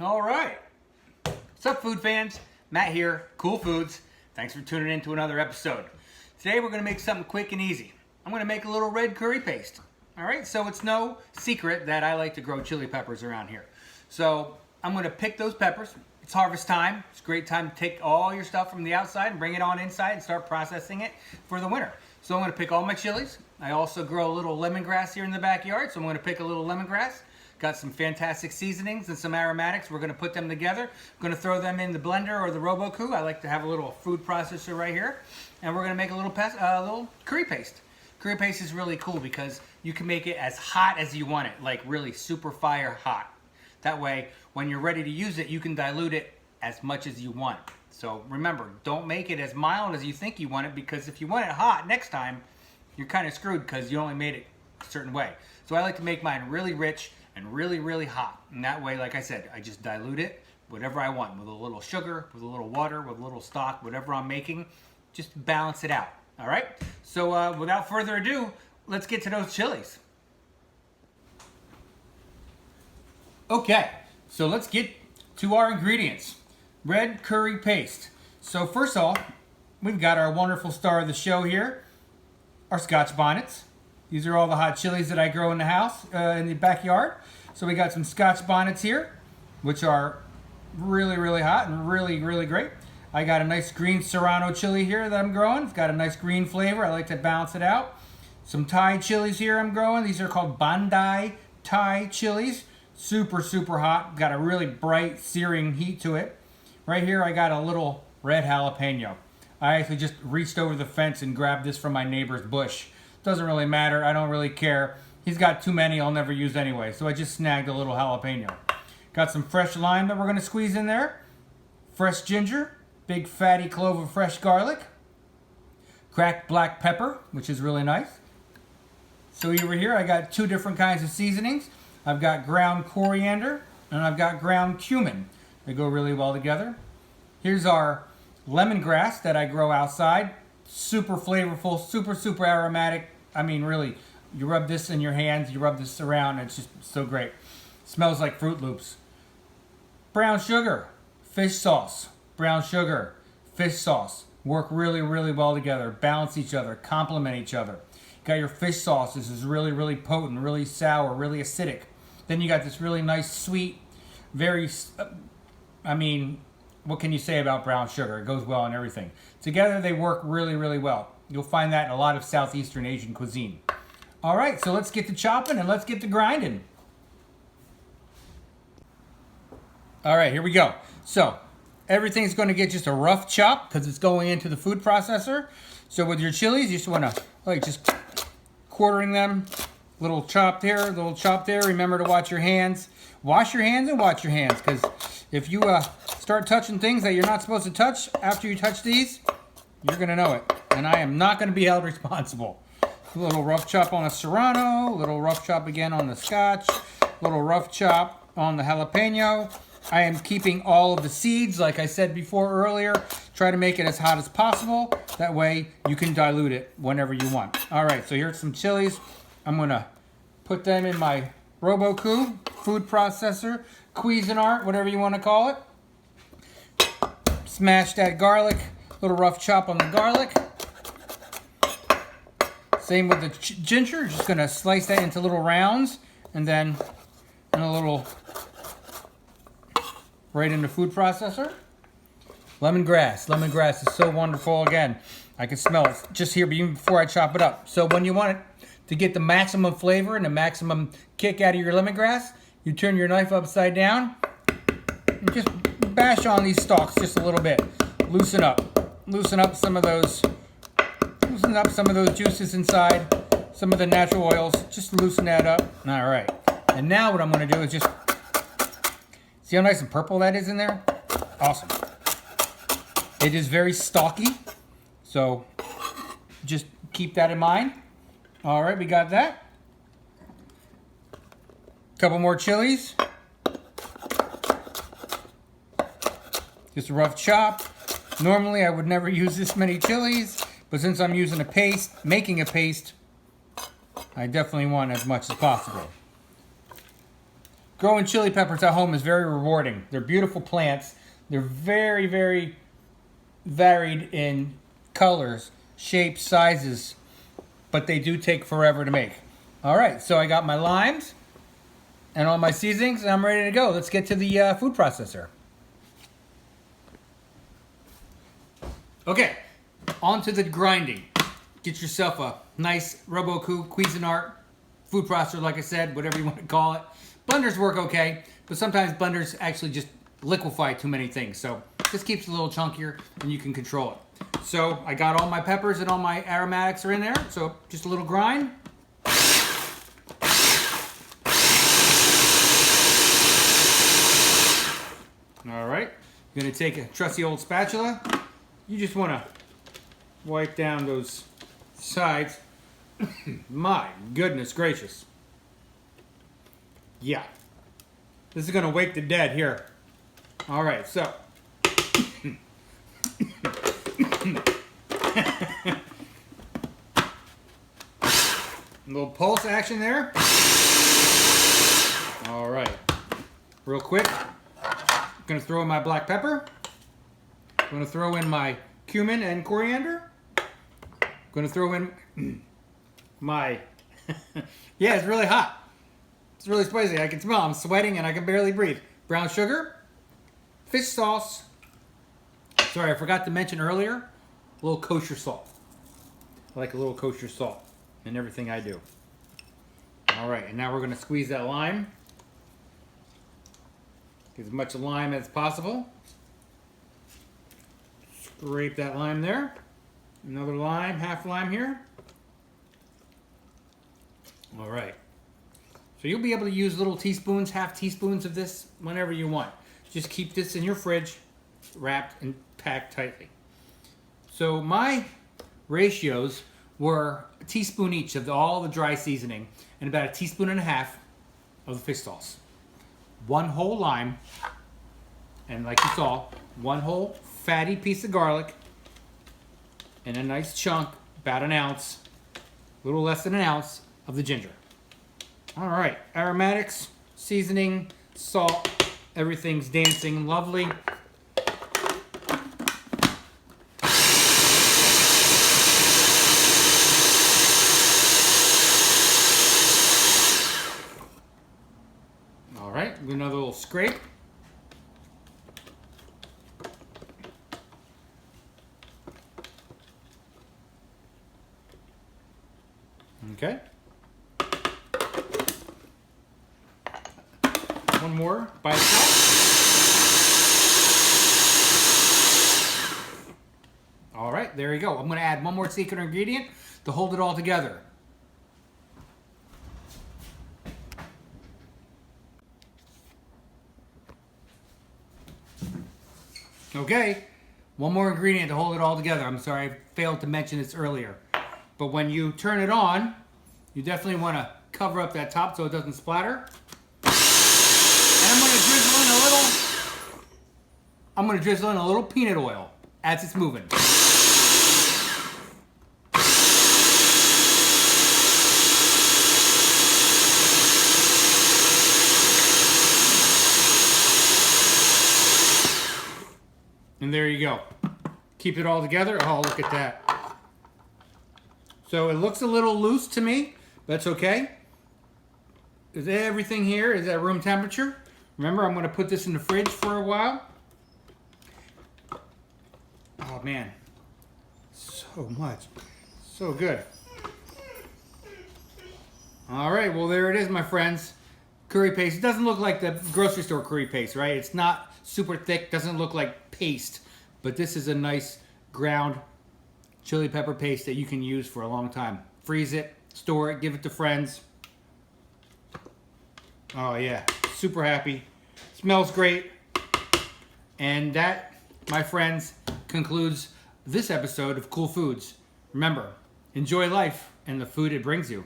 All right. What's up, food fans? Matt here, Cool Foods. Thanks for tuning in to another episode. Today we're going to make something quick and easy. I'm going to make a little red curry paste. All right, so it's no secret that I like to grow chili peppers around here. So I'm going to pick those peppers. It's harvest time. It's a great time to take all your stuff from the outside and bring it on inside and start processing it for the winter. So I'm going to pick all my chilies. I also grow a little lemongrass here in the backyard, so I'm going to pick a little lemongrass. Got some fantastic seasonings and some aromatics. We're going to put them together. I'm going to throw them in the blender or the cOOl. I like to have a little food processor right here. And we're going to make a little curry paste. Curry paste is really cool because you can make it as hot as you want it, like really super fire hot. That way, when you're ready to use it, you can dilute it as much as you want. So remember, don't make it as mild as you think you want it, because if you want it hot next time, you're kind of screwed because you only made it a certain way. So I like to make mine really rich and really hot. And that way, like I said, I just dilute it whatever I want, with a little sugar, with a little water, with a little stock, whatever I'm making, just balance it out. All right? So without further ado, let's get to those chilies. Okay, so let's get to our ingredients. Red curry paste. So first off, we've got our wonderful star of the show here, our Scotch bonnets. These are all the hot chilies that I grow in the house, in the backyard. So we got some Scotch bonnets here, which are really hot and really great. I got a nice green Serrano chili here that I'm growing. It's got a nice green flavor. I like to balance it out. Some Thai chilies here I'm growing. These are called Bandai Thai chilies. Super hot. Got a really bright, searing heat to it. Right here I got a little red jalapeno. I actually just reached over the fence and grabbed this from my neighbor's bush. Doesn't really matter. I don't really care. He's got too many I'll never use anyway. So I just snagged a little jalapeno. Got some fresh lime that we're going to squeeze in there. Fresh ginger. Big fatty clove of fresh garlic. Cracked black pepper, which is really nice. So over here I got two different kinds of seasonings. I've got ground coriander and I've got ground cumin. They go really well together. Here's our lemongrass that I grow outside. Super flavorful, super aromatic. I mean, really, you rub this in your hands, you rub this around, and it's just so great. Smells like Fruit Loops. Brown sugar, fish sauce. Brown sugar, fish sauce. Work really well together. Balance each other, complement each other. You got your fish sauce. This is really potent, really sour, really acidic. Then you got this really nice, sweet, what can you say about brown sugar? It goes well in everything. Together they work really well. You'll find that in a lot of Southeastern Asian cuisine. All right, so let's get to chopping and let's get to grinding. All right, here we go. So everything's going to get just a rough chop because it's going into the food processor. So with your chilies, you just want to just quartering them. Little chop there, little chop there. Remember to watch your hands. Wash your hands and watch your hands, because if you start touching things that you're not supposed to touch after you touch these, you're going to know it. And I am not going to be held responsible. A little rough chop on a Serrano, a little rough chop again on the Scotch, a little rough chop on the jalapeno. I am keeping all of the seeds, like I said before earlier. Try to make it as hot as possible. That way you can dilute it whenever you want. All right, so here's some chilies. I'm going to put them in my cOOl, food processor, Cuisinart, whatever you want to call it. Smash that garlic, little rough chop on the garlic. Same with the ginger, just going to slice that into little rounds and then in a little, right in the food processor. Lemongrass is so wonderful. Again, I can smell it just here even before I chop it up. So when you want it to get the maximum flavor and the maximum kick out of your lemongrass, you turn your knife upside down and just bash on these stalks just a little bit. Loosen up some of those juices inside, some of the natural oils. Just loosen that up. All right. And now what I'm going to do is just see how nice and purple that is in there? Awesome. It is very stalky, so just keep that in mind. All right, we got that. Couple more chilies. Just a rough chop. Normally I would never use this many chilies, but since I'm using a paste, making a paste, I definitely want as much as possible. growing chili peppers at home is very rewarding. They're beautiful plants. They're very, very varied in colors, shapes, sizes, but they do take forever to make. All right, so I got my limes and all my seasonings, and I'm ready to go. Let's get to the food processor. Okay, on to the grinding. Get yourself a nice cOOl Cuisinart food processor, like I said, whatever you want to call it. Blenders work okay, but sometimes blenders actually just liquefy too many things. So this keeps it a little chunkier and you can control it. So I got all my peppers and all my aromatics are in there. So just a little grind. All right, I'm gonna take a trusty old spatula. You just wanna wipe down those sides. My goodness gracious. Yeah. This is gonna wake the dead here. All right, so. A little pulse action there. All right. Real quick. I'm gonna throw in my black pepper. I'm gonna throw in my cumin and coriander. I'm gonna throw in my, yeah, it's really hot. It's really spicy. I can smell. I'm sweating and I can barely breathe. Brown sugar, fish sauce. Sorry, I forgot to mention earlier, a little kosher salt. I like a little kosher salt in everything I do. All right, and now we're gonna squeeze that lime. Get as much lime as possible. Scrape that lime there. Another lime, half lime here. All right. So you'll be able to use little teaspoons, half teaspoons of this whenever you want. Just keep this in your fridge, wrapped and packed tightly. So my ratios were a teaspoon each of all the dry seasoning and about a teaspoon and a half of the fish sauce. One whole lime, and like you saw, one whole fatty piece of garlic, and a nice chunk, about an ounce, a little less than an ounce, of the ginger. All right, aromatics, seasoning, salt, everything's dancing lovely. All right, another little scrape. Okay. One more by itself. All right, there you go. I'm going to add one more secret ingredient to hold it all together. Okay, one more ingredient to hold it all together. I'm sorry, I failed to mention this earlier. But when you turn it on, you definitely want to cover up that top so it doesn't splatter. And I'm going to drizzle in a little peanut oil as it's moving. And there you go. Keep it all together. Oh, look at that. So it looks a little loose to me. That's okay. Is everything here is at room temperature? Remember, I'm going to put this in the fridge for a while. Oh man, so much, so good. All right, well there it is, my friends. Curry paste. It doesn't look like the grocery store curry paste, right? It's not super thick, doesn't look like paste, but this is a nice ground chili pepper paste that you can use for a long time. Freeze it, store it, give it to friends. Oh yeah, super happy. Smells great. And that, my friends, concludes this episode of Cool Foods. Remember, enjoy life and the food it brings you.